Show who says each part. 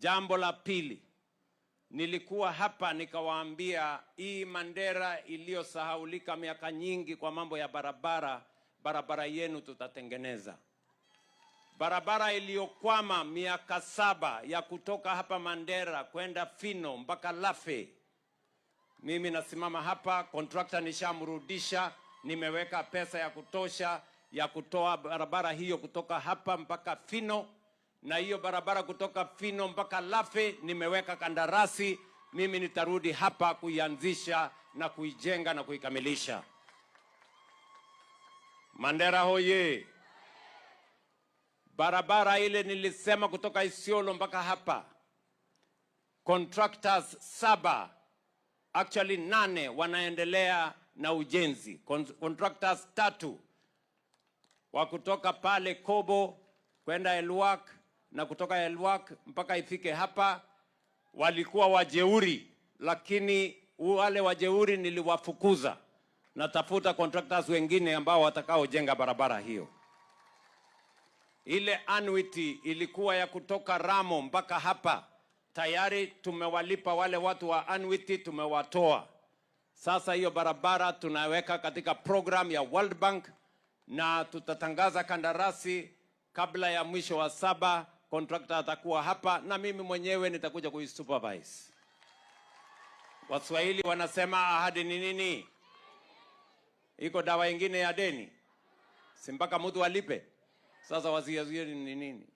Speaker 1: Jambo la pili, nilikuwa hapa nikawaambia hii Mandera iliyosahaulika miaka nyingi kwa mambo ya barabara yenu tutatengeneza. Barabara iliyokwama miaka 7 ya kutoka hapa Mandera kwenda Fino mpaka Lafe. Mimi nasimama hapa, contractor nishamrudisha, nimeweka pesa ya kutosha ya kutoa barabara hiyo kutoka hapa mpaka Fino, na hiyo barabara kutoka Fino mpaka Lafe nimeweka kandarasi. Mimi nitarudi hapa kuianzisha na kuijenga na kuikamilisha. Mandera hoye! Barabara ile nilisema kutoka Isiolo mpaka hapa, contractors 7, actually 8 wanaendelea na ujenzi. Contractors 3 wa kutoka pale Kobo kwenda Elwak na kutoka Elwak mpaka ifike hapa walikuwa wajeuri, lakini wale wajeuri niliwafukuza. Natafuta contractors wengine ambao watakaojenga barabara hiyo. Ile annuity ilikuwa ya kutoka Ramo mpaka hapa. Tayari tumewalipa wale watu wa annuity, tumewatoa. Sasa hiyo barabara tunaweka katika program ya World Bank na tutatangaza kandarasi kabla ya mwisho wa 7. Contractor atakuwa hapa na mimi mwenyewe nitakuja kuisupervise. Waswahili wanasema ahadi ni nini? Iko dawa ingine ya deni? Si mpaka mtu alipe. Sasa wazia ni nini?